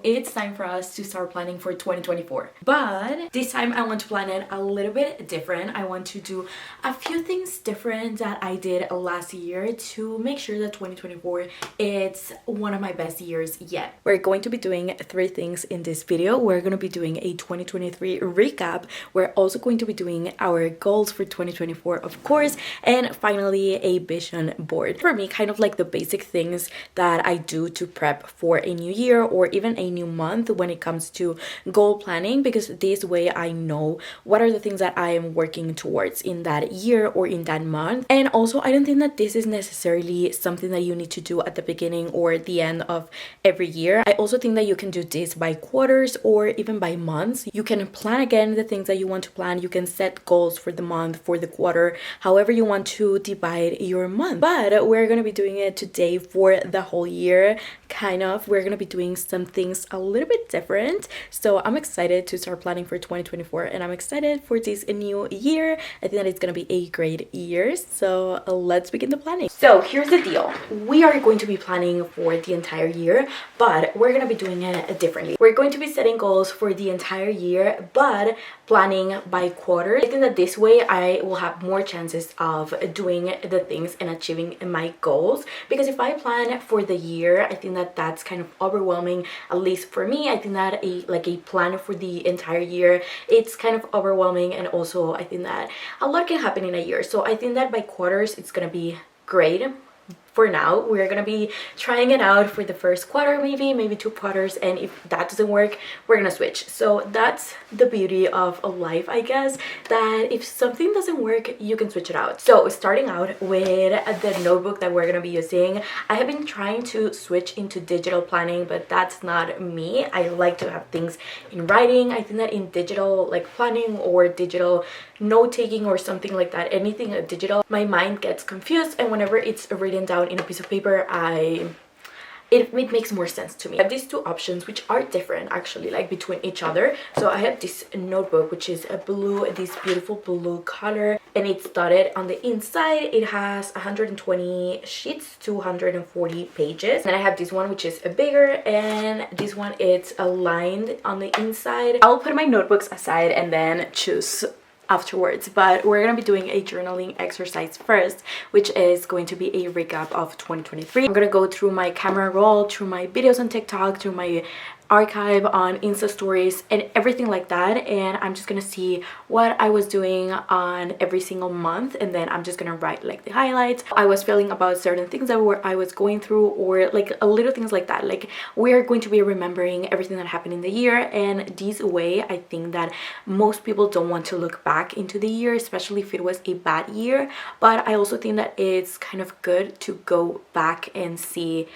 It's time for us to start planning for 2024. But this time I want to plan it a little bit different. I want to do a few things different that I did last year to make sure that 2024 it's one of my best years yet. We're going to be doing 3 things in this video. We're going to be doing a 2023 recap. We're also going to be doing our goals for 2024, of course, and finally a vision board. For me, kind of like the basic things that I do to prep for a new year or even a new month when it comes to goal planning, because this way I know what are the things that I am working towards in that year or in that month. And also, I don't think that this is necessarily something that you need to do at the beginning or the end of every year. I also think that you can do this by quarters or even by months. You can plan again the things that you want to plan. You can set goals for the month, for the quarter, however you want to divide your month. But we're going to be doing it today for the whole year. Kind of, we're going to be doing some things a little bit different. So I'm excited to start planning for 2024 and I'm excited for this new year. I think that it's going to be a great year. So let's begin the planning. So here's the deal. We are going to be planning for the entire year, but we're going to be doing it differently. We're going to be setting goals for the entire year, but planning by quarter. I think that this way I will have more chances of doing the things and achieving my goals, because if I plan for the year, I think that that's kind of overwhelming, at least for me. I think that a plan for the entire year, it's kind of overwhelming, and also I think that a lot can happen in a year. So I think that by quarters it's gonna be great. For now, we're gonna be trying it out for the first quarter, maybe 2 quarters, and if that doesn't work, we're gonna switch. So that's the beauty of life, I guess, that if something doesn't work, you can switch it out. So starting out with the notebook that we're gonna be using, I have been trying to switch into digital planning, but that's not me. I like to have things in writing. I think that in digital like planning or digital note-taking or something like that, anything digital, my mind gets confused, and whenever it's written down in a piece of paper, it makes more sense to me. I have these 2 options which are different actually, like between each other. So I have this notebook which is a blue, this beautiful blue color, and it's dotted on the inside. It has 120 sheets, 240 pages. And I have this one which is bigger, and this one it's aligned on the inside. I'll put my notebooks aside and then choose afterwards, but we're gonna be doing a journaling exercise first, which is going to be a recap of 2023. I'm gonna go through my camera roll, through my videos on TikTok, through my archive on Insta stories and everything like that, and I'm just gonna see what I was doing on every single month, and then I'm just gonna write like the highlights I was feeling about certain things that I was going through, or like a little things like that. Like, we're going to be remembering everything that happened in the year, and this way I think that most people don't want to look back into the year, especially if it was a bad year. But I also think that it's kind of good to go back and see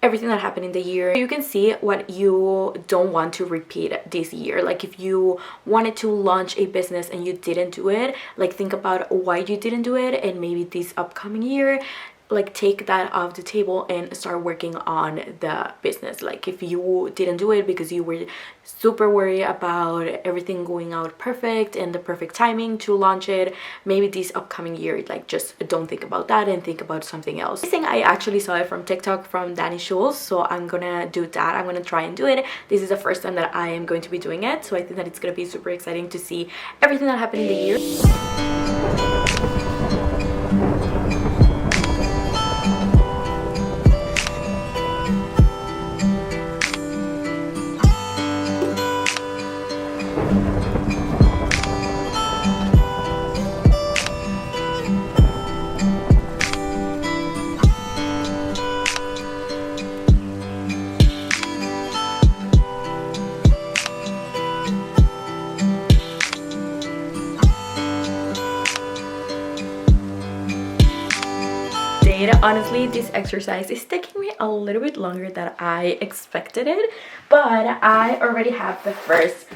everything that happened in the year. You can see what you don't want to repeat this year. Like, if you wanted to launch a business and you didn't do it, like, think about why you didn't do it, and maybe this upcoming year, like, take that off the table and start working on the business. Like, if you didn't do it because you were super worried about everything going out perfect and the perfect timing to launch it, maybe this upcoming year, like, just don't think about that and think about something else. This thing I actually saw it from TikTok from Danny Schulz, so I'm gonna do that. I'm gonna try and do it. This is the first time that I am going to be doing it, so I think that it's gonna be super exciting to see everything that happened in the year. Honestly, this exercise is taking me a little bit longer than I expected it, but I already have the first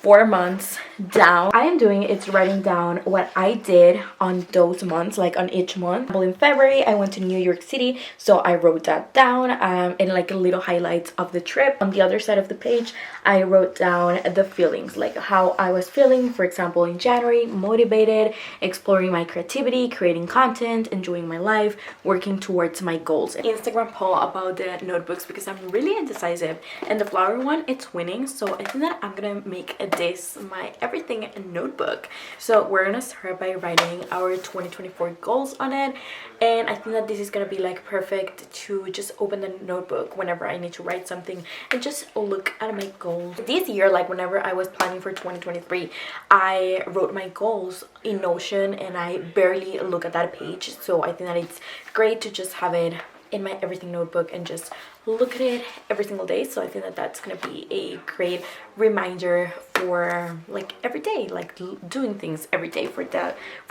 4 months down. I am doing it's writing down what I did on those months, like on each month. In February I went to New York City, so I wrote that down, and like little highlights of the trip. On the other side of the page I wrote down the feelings, like how I was feeling. For example, in January, motivated, exploring my creativity, creating content, enjoying my life, working towards my goals. Instagram poll about the notebooks because I'm really indecisive, and the flower one, it's winning, so I think that I'm gonna make this my everything notebook. So we're gonna start by writing our 2024 goals on it, and I think that this is gonna be like perfect to just open the notebook whenever I need to write something and just look at my goals. This year, like whenever I was planning for 2023, I wrote my goals in Notion and I barely look at that page, so I think that it's great to just have it in my everything notebook and just look at it every single day. So I think that that's gonna be a great reminder for like every day, like doing things every day for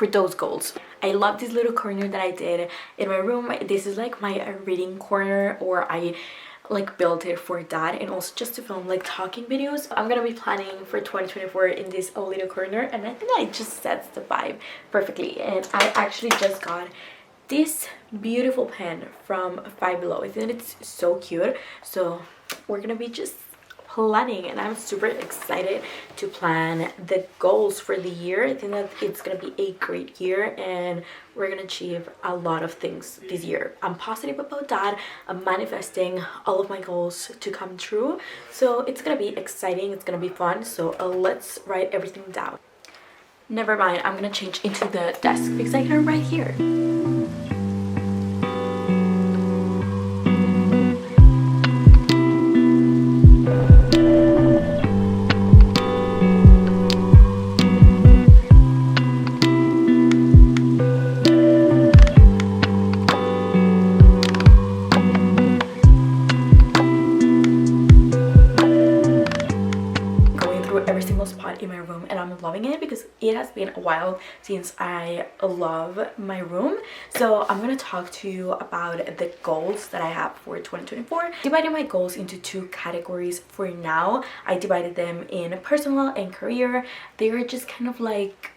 those goals. I love this little corner that I did in my room. This is like my reading corner, or I like built it for that, and also just to film like talking videos. I'm gonna be planning for 2024 in this little corner, and I think that it just sets the vibe perfectly. And I actually just got this beautiful pen from Five Below. I think it's so cute, so we're gonna be just planning, and I'm super excited to plan the goals for the year. I think that it's gonna be a great year and we're gonna achieve a lot of things this year. I'm positive about that. I'm manifesting all of my goals to come true, so it's gonna be exciting, it's gonna be fun. So let's write everything down. Never mind, I'm gonna change into the desk because I can write here. In my room, and I'm loving it because it has been a while since I love my room. So I'm gonna talk to you about the goals that I have for 2024. Divided my goals into two categories for now. I divided them in personal and career. They are just kind of like,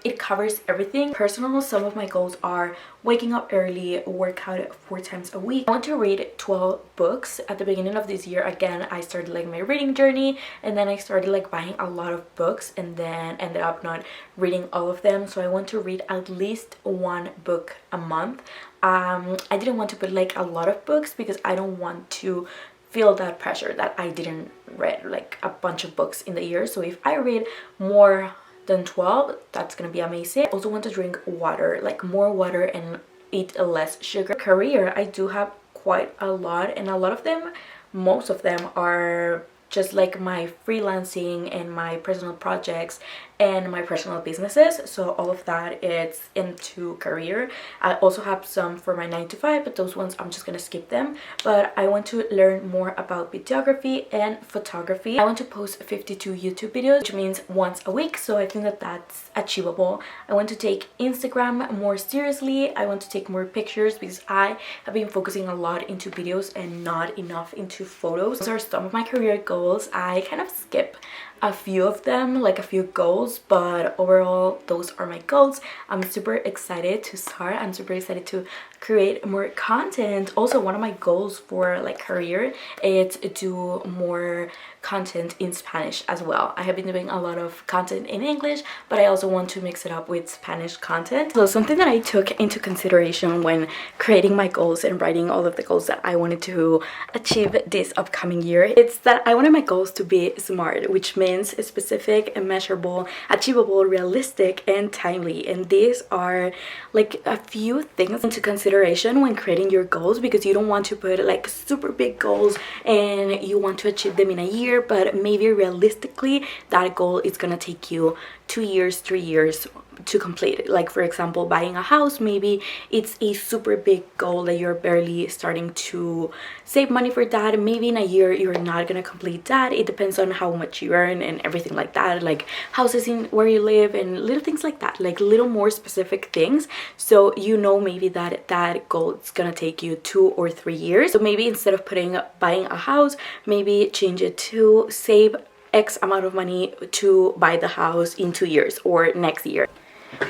it covers everything. Personal, some of my goals are waking up early, work out 4 times a week. I want to read 12 books. At the beginning of this year, again, I started like my reading journey, and then I started like buying a lot of books and then ended up not reading all of them. So I want to read at least 1 book a month. I didn't want to put like a lot of books because I don't want to feel that pressure that I didn't read like a bunch of books in the year. So if I read more than 12, that's gonna be amazing. I also want to drink water, like more water, and eat less sugar. Career, I do have quite a lot, and a lot of them, most of them are just like my freelancing and my personal projects and my personal businesses. So all of that is into career. I also have some for my 9 to 5, but those ones I'm just gonna skip them. But I want to learn more about videography and photography. I want to post 52 YouTube videos, which means once a week, so I think that that's achievable. I want to take Instagram more seriously. I want to take more pictures because I have been focusing a lot into videos and not enough into photos. Those are some of my career goals. I kind of skip a few of them, like a few goals, but overall those are my goals. I'm super excited to start. I'm super excited to create more content. Also, one of my goals for like career is to do more content in Spanish as well. I have been doing a lot of content in English, but I also want to mix it up with Spanish content. So something that I took into consideration when creating my goals and writing all of the goals that I wanted to achieve this upcoming year, it's that I wanted my goals to be SMART, which means specific, measurable, achievable, realistic, and timely. And these are like a few things into consideration when creating your goals, because you don't want to put like super big goals and you want to achieve them in a year, but maybe realistically that goal is gonna take you 2 years, 3 years to complete it. Like for example, buying a house, maybe it's a super big goal that you're barely starting to save money for that. Maybe in a year you're not gonna complete that. It depends on how much you earn and everything like that, like houses in where you live and little things like that, like little more specific things. So you know maybe that goal is gonna take you 2 or 3 years. So maybe instead of buying a house, maybe change it to save X amount of money to buy the house in 2 years or next year.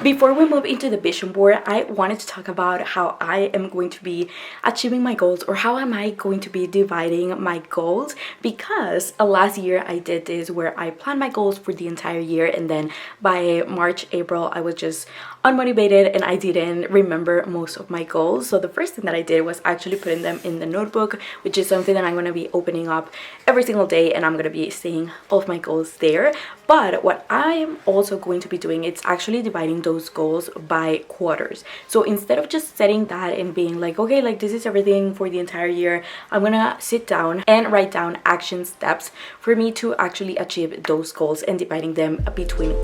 Before we move into the vision board, I wanted to talk about how I am going to be achieving my goals, or how am I going to be dividing my goals, because last year I did this where I planned my goals for the entire year, and then by March, April, I was just unmotivated and I didn't remember most of my goals. So the first thing that I did was actually putting them in the notebook, which is something that I'm going to be opening up every single day, and I'm going to be seeing all of my goals there. But what I am also going to be doing, it's actually dividing those goals by quarters. So instead of just setting that and being like, okay, like this is everything for the entire year, I'm gonna sit down and write down action steps for me to actually achieve those goals and dividing them between.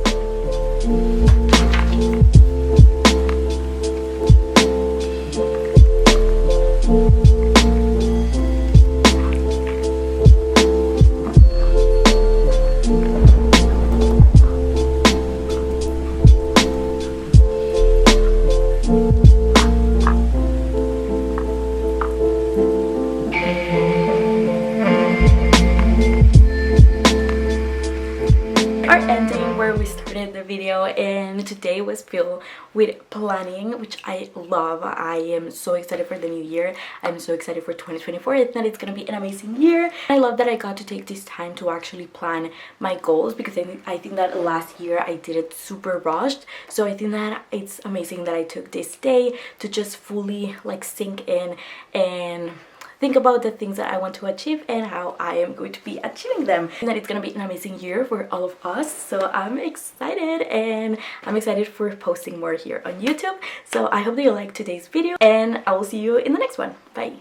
Video, and today was filled with planning, which I love. I am so excited for the new year. I'm so excited for 2024, and that it's gonna be an amazing year. I love that I got to take this time to actually plan my goals, because I think that last year I did it super rushed. So I think that it's amazing that I took this day to just fully like sink in and think about the things that I want to achieve and how I am going to be achieving them, and that it's gonna be an amazing year for all of us. So I'm excited, and I'm excited for posting more here on YouTube. So I hope that you liked today's video, and I will see you in the next one. Bye.